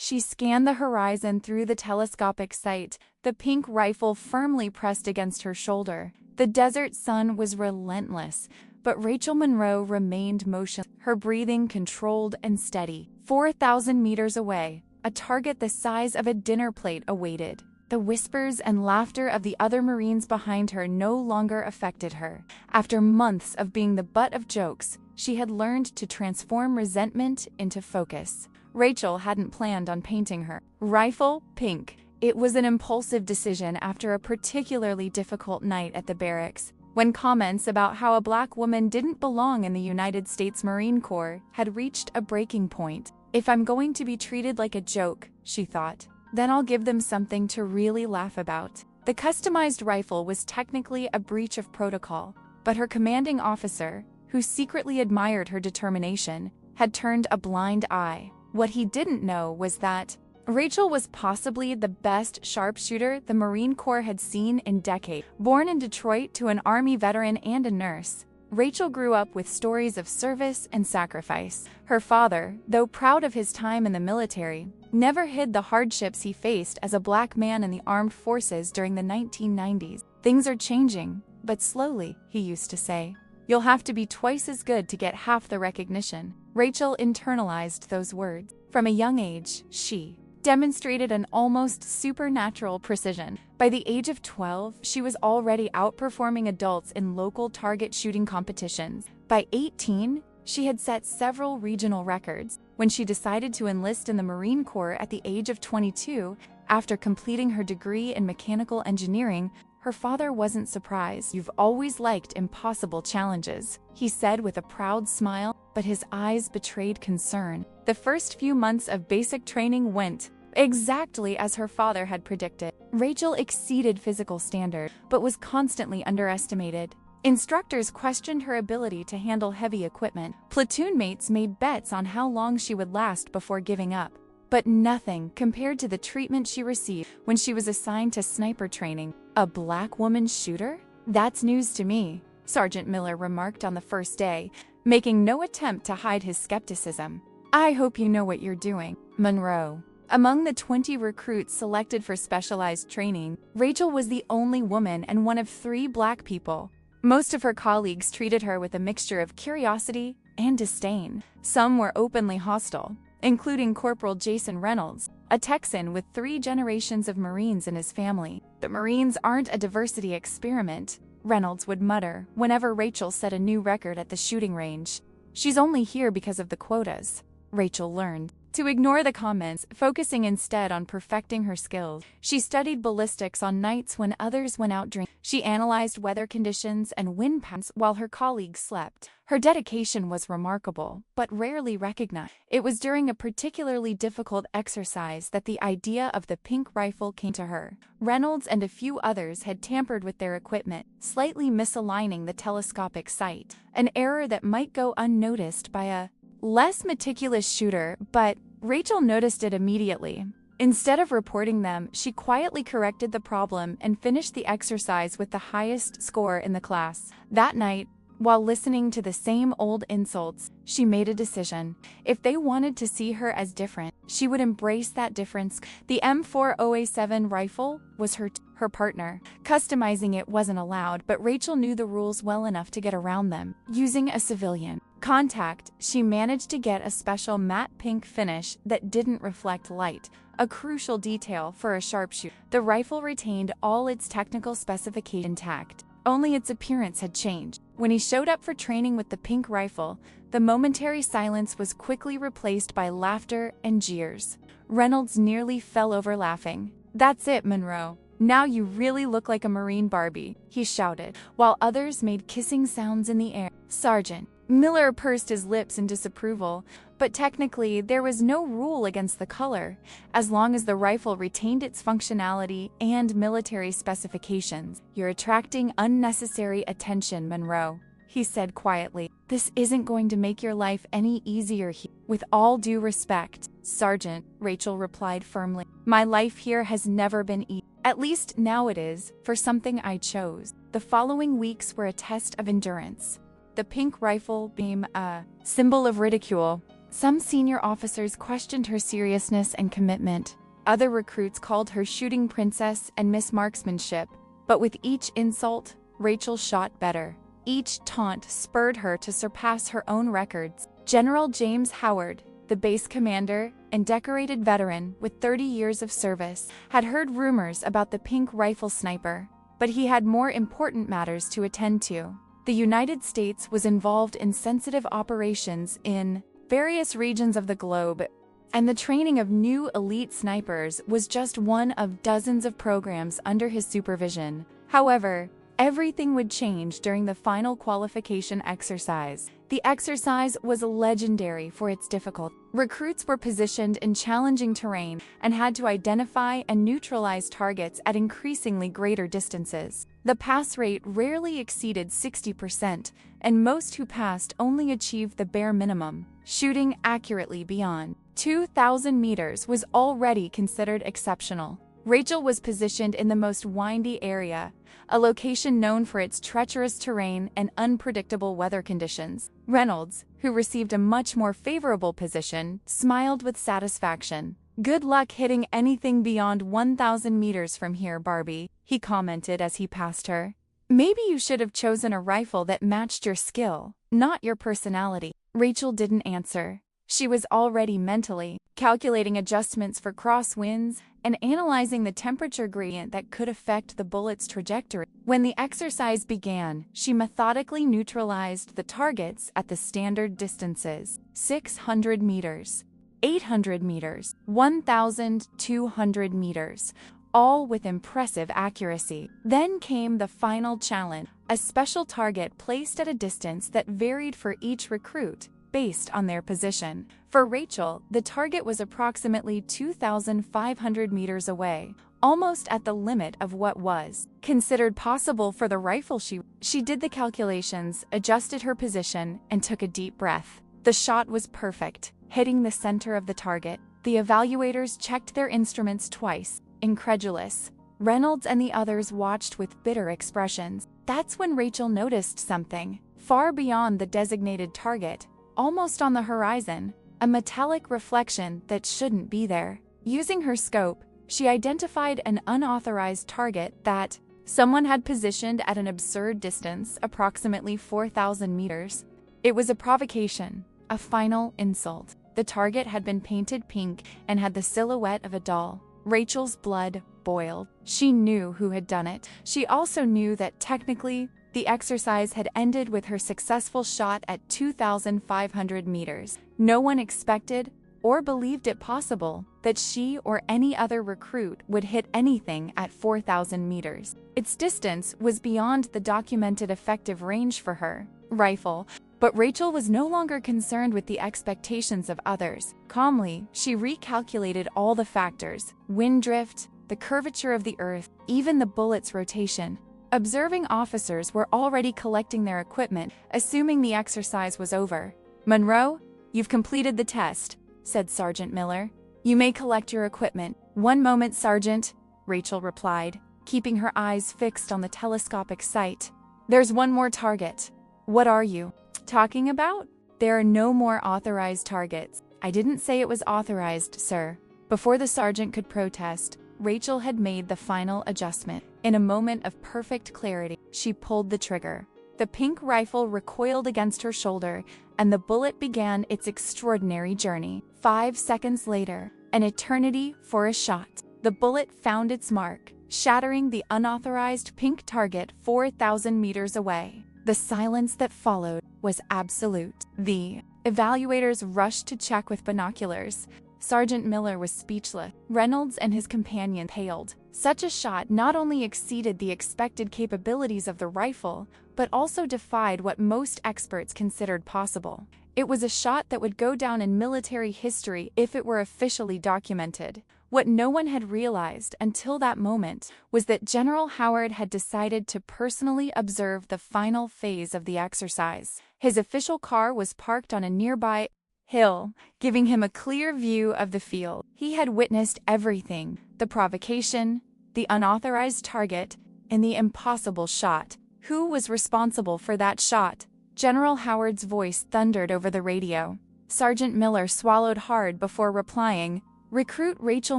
She scanned the horizon through the telescopic sight, the pink rifle firmly pressed against her shoulder. The desert sun was relentless, but Rachel Monroe remained motionless, her breathing controlled and steady. 4,000 meters away, a target the size of a dinner plate awaited. The whispers and laughter of the other Marines behind her no longer affected her. After months of being the butt of jokes, she had learned to transform resentment into focus. Rachel hadn't planned on painting her rifle pink. It was an impulsive decision after a particularly difficult night at the barracks, when comments about how a black woman didn't belong in the United States Marine Corps had reached a breaking point. If I'm going to be treated like a joke, she thought, then I'll give them something to really laugh about. The customized rifle was technically a breach of protocol, but her commanding officer, who secretly admired her determination, had turned a blind eye. What he didn't know was that Rachel was possibly the best sharpshooter the Marine Corps had seen in decades. Born in Detroit to an Army veteran and a nurse, Rachel grew up with stories of service and sacrifice. Her father, though proud of his time in the military, never hid the hardships he faced as a black man in the armed forces during the 1990s. Things are changing, but slowly, he used to say. You'll have to be twice as good to get half the recognition. Rachel internalized those words. From a young age, she demonstrated an almost supernatural precision. By the age of 12, she was already outperforming adults in local target shooting competitions. By 18, she had set several regional records. When she decided to enlist in the Marine Corps at the age of 22, after completing her degree in mechanical engineering, her father wasn't surprised. "You've always liked impossible challenges," he said with a proud smile, but his eyes betrayed concern. The first few months of basic training went exactly as her father had predicted. Rachel exceeded physical standards, but was constantly underestimated. Instructors questioned her ability to handle heavy equipment. Platoon mates made bets on how long she would last before giving up. But nothing compared to the treatment she received when she was assigned to sniper training. "A black woman shooter? That's news to me," Sergeant Miller remarked on the first day, making no attempt to hide his skepticism. "I hope you know what you're doing." Monroe. Among the 20 recruits selected for specialized training, Rachel was the only woman and one of 3 black people. Most of her colleagues treated her with a mixture of curiosity and disdain. Some were openly hostile, including Corporal Jason Reynolds, a Texan with 3 generations of Marines in his family. "The Marines aren't a diversity experiment," Reynolds would mutter whenever Rachel set a new record at the shooting range. "She's only here because of the quotas." Rachel learned to ignore the comments, focusing instead on perfecting her skills. She studied ballistics on nights when others went out drinking. She analyzed weather conditions and wind patterns while her colleagues slept. Her dedication was remarkable, but rarely recognized. It was during a particularly difficult exercise that the idea of the pink rifle came to her. Reynolds and a few others had tampered with their equipment, slightly misaligning the telescopic sight, an error that might go unnoticed by a less meticulous shooter, but Rachel noticed it immediately. Instead of reporting them, she quietly corrected the problem and finished the exercise with the highest score in the class. That night, while listening to the same old insults, she made a decision. If they wanted to see her as different, she would embrace that difference. The M4-0A7 rifle was her partner. Customizing it wasn't allowed, but Rachel knew the rules well enough to get around them. Using a civilian contact, she managed to get a special matte pink finish that didn't reflect light, a crucial detail for a sharpshooter. The rifle retained all its technical specifications intact, only its appearance had changed. When he showed up for training with the pink rifle, the momentary silence was quickly replaced by laughter and jeers. Reynolds nearly fell over laughing. "That's it, Monroe. Now you really look like a Marine Barbie," he shouted, while others made kissing sounds in the air. "Sergeant." Miller pursed his lips in disapproval, but technically there was no rule against the color, as long as the rifle retained its functionality and military specifications. "You're attracting unnecessary attention, Monroe," he said quietly. "This isn't going to make your life any easier here." "With all due respect, Sergeant," Rachel replied firmly, "my life here has never been easy. At least now it is, for something I chose." The following weeks were a test of endurance. The pink rifle became a symbol of ridicule. Some senior officers questioned her seriousness and commitment. Other recruits called her shooting princess and Miss Marksmanship. But with each insult, Rachel shot better. Each taunt spurred her to surpass her own records. General James Howard, the base commander and decorated veteran with 30 years of service, had heard rumors about the pink rifle sniper, but he had more important matters to attend to. The United States was involved in sensitive operations in various regions of the globe, and the training of new elite snipers was just one of dozens of programs under his supervision. However, everything would change during the final qualification exercise. The exercise was legendary for its difficulty. Recruits were positioned in challenging terrain and had to identify and neutralize targets at increasingly greater distances. The pass rate rarely exceeded 60%, and most who passed only achieved the bare minimum. Shooting accurately beyond 2,000 meters was already considered exceptional. Rachel was positioned in the most windy area, a location known for its treacherous terrain and unpredictable weather conditions. Reynolds, who received a much more favorable position, smiled with satisfaction. "Good luck hitting anything beyond 1,000 meters from here, Barbie," he commented as he passed her. "Maybe you should have chosen a rifle that matched your skill, not your personality." Rachel didn't answer. She was already mentally calculating adjustments for crosswinds and analyzing the temperature gradient that could affect the bullet's trajectory. When the exercise began, she methodically neutralized the targets at the standard distances: 600 meters, 800 meters, 1,200 meters, all with impressive accuracy. Then came the final challenge, a special target placed at a distance that varied for each recruit, based on their position. For Rachel, the target was approximately 2,500 meters away, almost at the limit of what was considered possible for the rifle. She did the calculations, adjusted her position, and took a deep breath. The shot was perfect, hitting the center of the target. The evaluators checked their instruments twice, incredulous. Reynolds and the others watched with bitter expressions. That's when Rachel noticed something. Far beyond the designated target, almost on the horizon, a metallic reflection that shouldn't be there. Using her scope, she identified an unauthorized target that someone had positioned at an absurd distance, approximately 4,000 meters. It was a provocation, a final insult. The target had been painted pink and had the silhouette of a doll. Rachel's blood boiled. She knew who had done it. She also knew that technically, the exercise had ended with her successful shot at 2,500 meters. No one expected or believed it possible that she or any other recruit would hit anything at 4,000 meters. Its distance was beyond the documented effective range for her rifle, but Rachel was no longer concerned with the expectations of others. Calmly, she recalculated all the factors: wind drift, the curvature of the earth, even the bullet's rotation. Observing officers were already collecting their equipment, assuming the exercise was over. "Monroe, you've completed the test," said Sergeant Miller. "You may collect your equipment." "One moment, Sergeant," Rachel replied, keeping her eyes fixed on the telescopic sight. "There's one more target." "What are you talking about?" "There are no more authorized targets." "I didn't say it was authorized, sir." Before the sergeant could protest, Rachel had made the final adjustment. In a moment of perfect clarity, she pulled the trigger. The pink rifle recoiled against her shoulder, and the bullet began its extraordinary journey. 5 seconds later, an eternity for a shot, the bullet found its mark, shattering the unauthorized pink target 4,000 meters away. The silence that followed was absolute. The evaluators rushed to check with binoculars. Sergeant Miller was speechless. Reynolds and his companion paled. Such a shot not only exceeded the expected capabilities of the rifle, but also defied what most experts considered possible. It was a shot that would go down in military history if it were officially documented. What no one had realized until that moment was that General Howard had decided to personally observe the final phase of the exercise. His official car was parked on a nearby hill, giving him a clear view of the field. He had witnessed everything: the provocation, the unauthorized target, and the impossible shot. Who was responsible for that shot? General Howard's voice thundered over the radio. Sergeant Miller swallowed hard before replying, "Recruit Rachel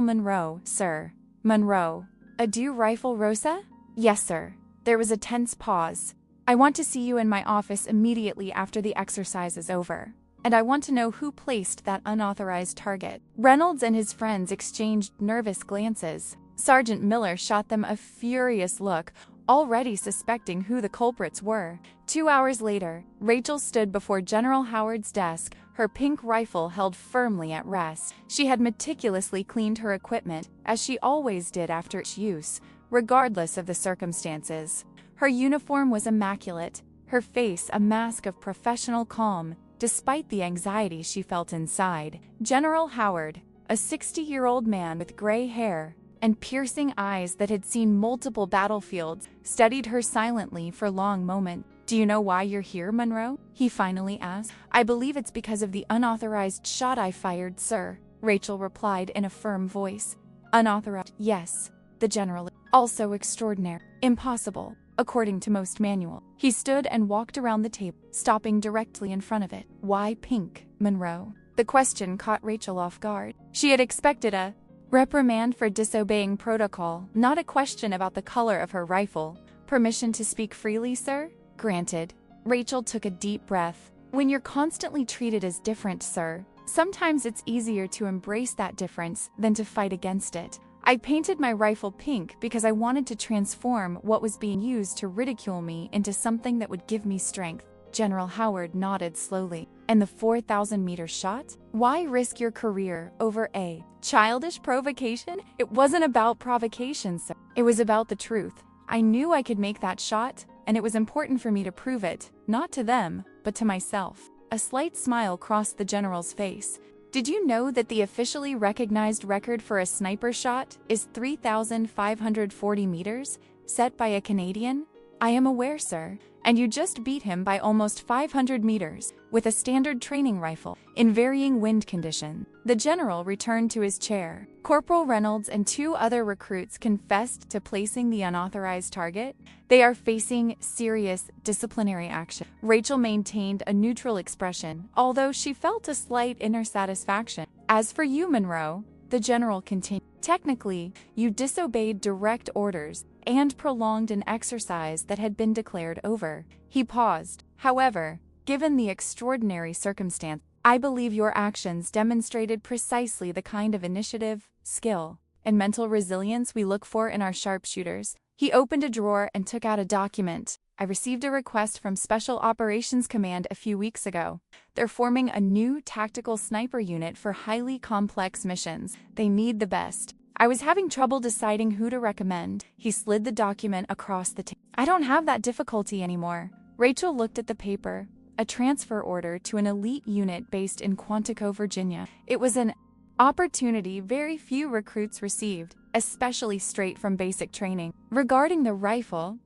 Monroe, sir." "Monroe. A dew rifle Rosa?" "Yes, sir." There was a tense pause. "I want to see you in my office immediately after the exercise is over. And I want to know who placed that unauthorized target." Reynolds and his friends exchanged nervous glances. Sergeant Miller shot them a furious look, already suspecting who the culprits were. 2 hours later, Rachel stood before General Howard's desk, her pink rifle held firmly at rest. She had meticulously cleaned her equipment, as she always did after its use, regardless of the circumstances. Her uniform was immaculate, her face a mask of professional calm, despite the anxiety she felt inside. General Howard, a 60-year-old man with gray hair and piercing eyes that had seen multiple battlefields, studied her silently for long moments. "Do you know why you're here, Monroe?" he finally asked. "I believe it's because of the unauthorized shot I fired, sir," Rachel replied in a firm voice. "Unauthorized? Yes." The general. "Also extraordinary. Impossible, according to most manual." He stood and walked around the table, stopping directly in front of it. "Why pink, Monroe?" The question caught Rachel off guard. She had expected a reprimand for disobeying protocol, not a question about the color of her rifle. "Permission to speak freely, sir?" "Granted." Rachel took a deep breath. "When you're constantly treated as different, sir, sometimes it's easier to embrace that difference than to fight against it. I painted my rifle pink because I wanted to transform what was being used to ridicule me into something that would give me strength." General Howard nodded slowly. "And the 4,000-meter shot? Why risk your career over a childish provocation?" "It wasn't about provocation, sir. It was about the truth. I knew I could make that shot, and it was important for me to prove it, not to them, but to myself." A slight smile crossed the general's face. "Did you know that the officially recognized record for a sniper shot is 3,540 meters, set by a Canadian?" "I am aware, sir. And you just beat him by almost 500 meters, with a standard training rifle, in varying wind conditions." The general returned to his chair. "Corporal Reynolds and 2 other recruits confessed to placing the unauthorized target. They are facing serious disciplinary action." Rachel maintained a neutral expression, although she felt a slight inner satisfaction. "As for you, Monroe," the general continued, "technically, you disobeyed direct orders and prolonged an exercise that had been declared over." He paused. "However, given the extraordinary circumstance, I believe your actions demonstrated precisely the kind of initiative, skill, and mental resilience we look for in our sharpshooters." He opened a drawer and took out a document. "I received a request from Special Operations Command a few weeks ago. They're forming a new tactical sniper unit for highly complex missions. They need the best. I was having trouble deciding who to recommend." He slid the document across the table. "I don't have that difficulty anymore." Rachel looked at the paper. A transfer order to an elite unit based in Quantico, Virginia. It was an opportunity very few recruits received, especially straight from basic training. "Regarding the rifle, ...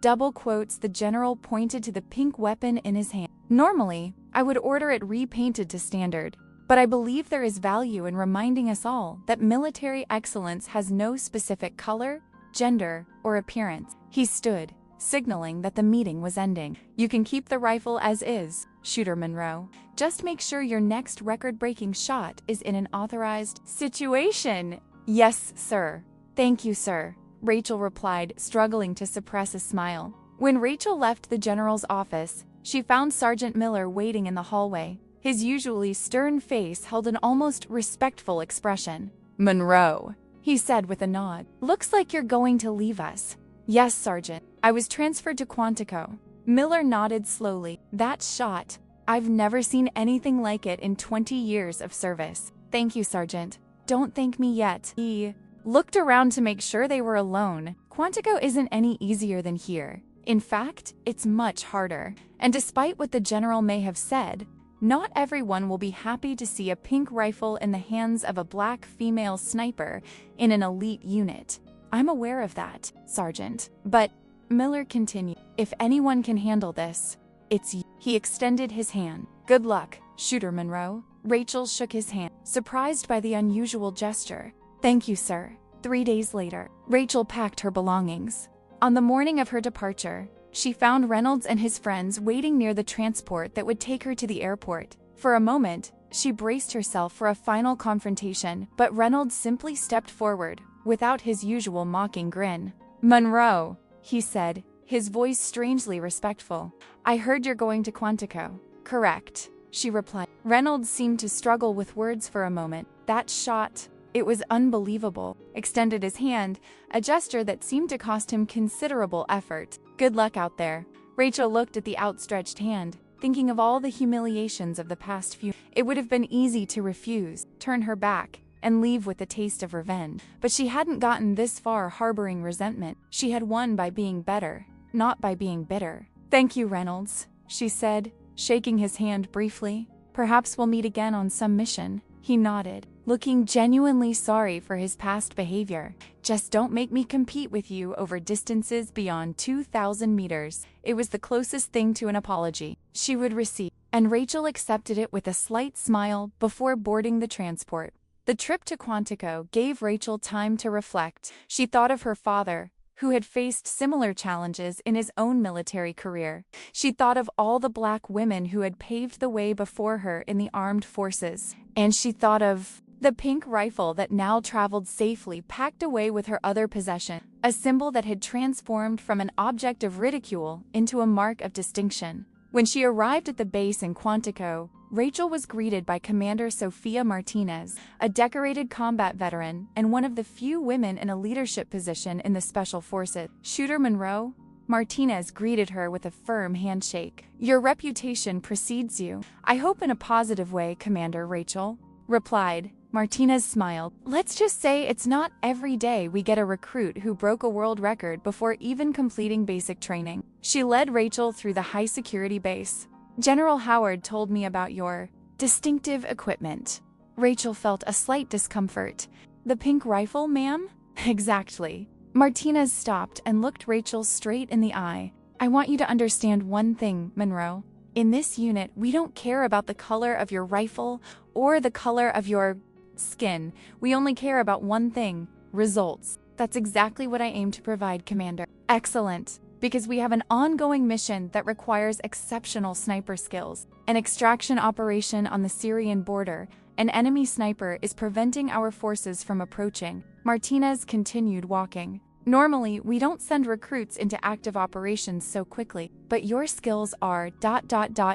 double quotes, the general pointed to the pink weapon in his hand. "Normally, I would order it repainted to standard. But I believe there is value in reminding us all that military excellence has no specific color, gender, or appearance." He stood, signaling that the meeting was ending. "You can keep the rifle as is, Shooter Monroe. Just make sure your next record-breaking shot is in an authorized situation." "Yes, sir." "Thank you, sir," Rachel replied, struggling to suppress a smile. When Rachel left the general's office, she found Sergeant Miller waiting in the hallway. His usually stern face held an almost respectful expression. "Monroe," he said with a nod. "Looks like you're going to leave us." "Yes, Sergeant. I was transferred to Quantico." Miller nodded slowly. "That shot. I've never seen anything like it in 20 years of service." "Thank you, Sergeant." "Don't thank me yet." He looked around to make sure they were alone. "Quantico isn't any easier than here. In fact, it's much harder. And despite what the general may have said, not everyone will be happy to see a pink rifle in the hands of a black female sniper in an elite unit. I'm aware of that, Sergeant. But," Miller continued, "if anyone can handle this, it's you." He extended his hand. "Good luck, Shooter Monroe." Rachel shook his hand, surprised by the unusual gesture. "Thank you, sir." 3 days later, Rachel packed her belongings. On the morning of her departure, she found Reynolds and his friends waiting near the transport that would take her to the airport. For a moment, she braced herself for a final confrontation, but Reynolds simply stepped forward, without his usual mocking grin. "Monroe," he said, his voice strangely respectful. "I heard you're going to Quantico." "Correct," she replied. Reynolds seemed to struggle with words for a moment. That shot, it was unbelievable. Extended his hand, a gesture that seemed to cost him considerable effort. "Good luck out there." Rachel looked at the outstretched hand, thinking of all the humiliations of the past few. It would have been easy to refuse, turn her back, and leave with the taste of revenge. But she hadn't gotten this far harboring resentment. She had won by being better, not by being bitter. "Thank you, Reynolds," she said, shaking his hand briefly. "Perhaps we'll meet again on some mission." He nodded, looking genuinely sorry for his past behavior. "Just don't make me compete with you over distances beyond 2,000 meters. It was the closest thing to an apology she would receive, and Rachel accepted it with a slight smile before boarding the transport. The trip to Quantico gave Rachel time to reflect. She thought of her father, who had faced similar challenges in his own military career. She thought of all the Black women who had paved the way before her in the armed forces. And she thought of the pink rifle that now traveled safely packed away with her other possession, a symbol that had transformed from an object of ridicule into a mark of distinction. When she arrived at the base in Quantico, Rachel was greeted by Commander Sofia Martinez, a decorated combat veteran and one of the few women in a leadership position in the Special Forces. "Shooter Monroe?" Martinez greeted her with a firm handshake. "Your reputation precedes you." "I hope in a positive way, Commander," Rachel replied. Martinez smiled. "Let's just say it's not every day we get a recruit who broke a world record before even completing basic training." She led Rachel through the high-security base. "General Howard told me about your distinctive equipment." Rachel felt a slight discomfort. "The pink rifle, ma'am?" "Exactly." Martinez stopped and looked Rachel straight in the eye. "I want you to understand one thing, Monroe. In this unit, we don't care about the color of your rifle or the color of your skin. We only care about one thing: results." "That's exactly what I aim to provide, Commander." "Excellent. Because we have an ongoing mission that requires exceptional sniper skills. An extraction operation on the Syrian border. An enemy sniper is preventing our forces from approaching." Martinez continued walking. "Normally, we don't send recruits into active operations so quickly, but your skills are ...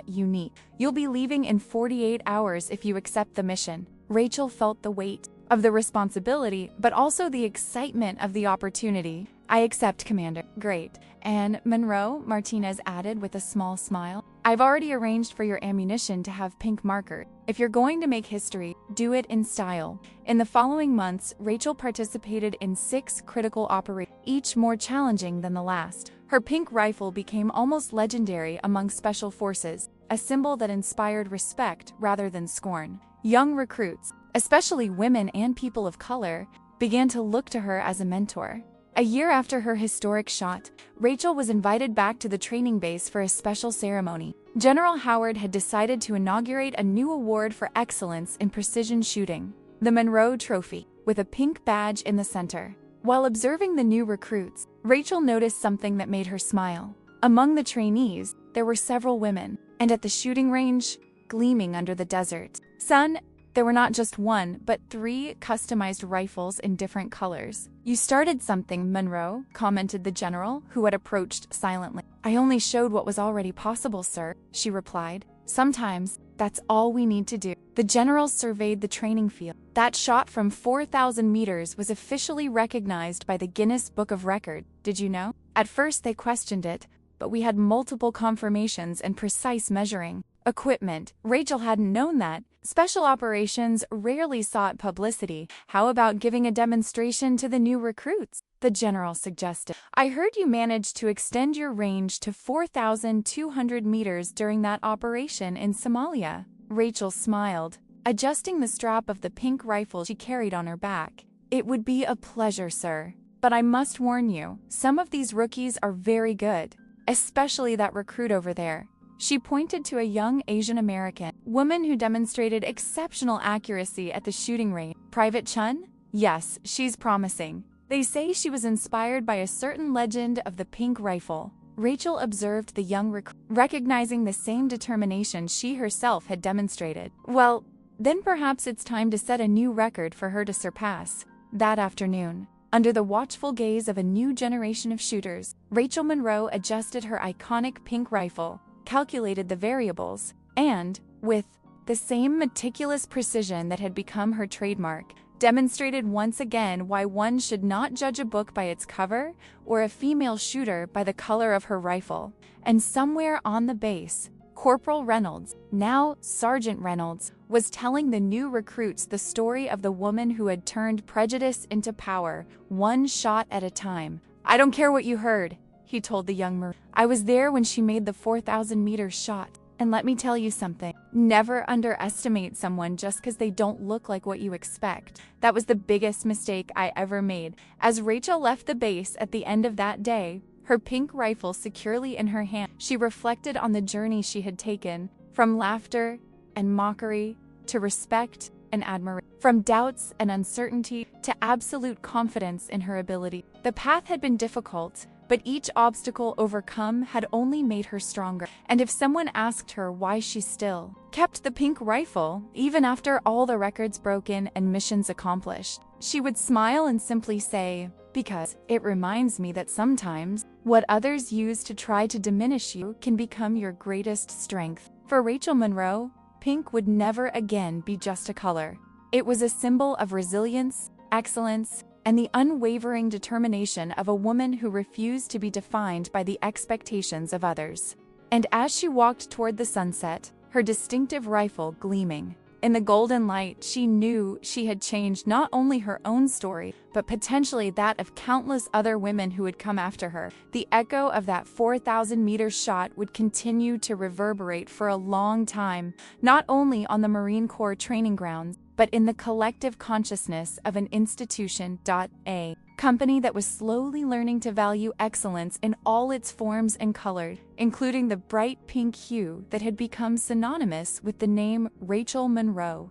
unique. You'll be leaving in 48 hours if you accept the mission." Rachel felt the weight of the responsibility, but also the excitement of the opportunity. "I accept, Commander." "Great. And Monroe," Martinez added with a small smile, "I've already arranged for your ammunition to have pink markers. If you're going to make history, do it in style." In the following months, Rachel participated in 6 critical operations, each more challenging than the last. Her pink rifle became almost legendary among special forces, a symbol that inspired respect rather than scorn. Young recruits, especially women and people of color, began to look to her as a mentor. A year after her historic shot, Rachel was invited back to the training base for a special ceremony. General Howard had decided to inaugurate a new award for excellence in precision shooting, the Monroe Trophy, with a pink badge in the center. While observing the new recruits, Rachel noticed something that made her smile. Among the trainees, there were several women, and at the shooting range, gleaming under the desert sun, there were not just 1, but 3 customized rifles in different colors. "You started something, Monroe," commented the general, who had approached silently. "I only showed what was already possible, sir," she replied. "Sometimes, that's all we need to do." The general surveyed the training field. "That shot from 4,000 meters was officially recognized by the Guinness Book of Records. Did you know? At first they questioned it, but we had multiple confirmations and precise measuring equipment." Rachel hadn't known that. Special operations rarely sought publicity. "How about giving a demonstration to the new recruits?" the general suggested. "I heard you managed to extend your range to 4,200 meters during that operation in Somalia." Rachel smiled, adjusting the strap of the pink rifle she carried on her back. "It would be a pleasure, sir. But I must warn you, some of these rookies are very good, especially that recruit over there." She pointed to a young Asian American woman who demonstrated exceptional accuracy at the shooting range. "Private Chun? Yes, she's promising. They say she was inspired by a certain legend of the pink rifle." Rachel observed the young recruit, recognizing the same determination she herself had demonstrated. Well, then perhaps it's time to set a new record for her to surpass. That afternoon, under the watchful gaze of a new generation of shooters, Rachel Monroe adjusted her iconic pink rifle, calculated the variables, and, with the same meticulous precision that had become her trademark, demonstrated once again why one should not judge a book by its cover or a female shooter by the color of her rifle. And somewhere on the base, Corporal Reynolds, now Sergeant Reynolds, was telling the new recruits the story of the woman who had turned prejudice into power, one shot at a time. "I don't care what you heard," he told the young Marine. "I was there when she made the 4,000-meter shot. And let me tell you something, never underestimate someone just because they don't look like what you expect. That was the biggest mistake I ever made." As Rachel left the base at the end of that day, her pink rifle securely in her hand, she reflected on the journey she had taken, from laughter and mockery to respect and admiration, from doubts and uncertainty to absolute confidence in her ability. The path had been difficult, but each obstacle overcome had only made her stronger. And if someone asked her why she still kept the pink rifle, even after all the records broken and missions accomplished, she would smile and simply say, "Because it reminds me that sometimes what others use to try to diminish you can become your greatest strength." For Rachel Monroe, pink would never again be just a color. It was a symbol of resilience, excellence, and the unwavering determination of a woman who refused to be defined by the expectations of others. And as she walked toward the sunset, her distinctive rifle gleaming in the golden light, she knew she had changed not only her own story, but potentially that of countless other women who would come after her. The echo of that 4,000-meter shot would continue to reverberate for a long time, not only on the Marine Corps training grounds, but in the collective consciousness of an institution. A company that was slowly learning to value excellence in all its forms and colors, including the bright pink hue that had become synonymous with the name Rachel Monroe.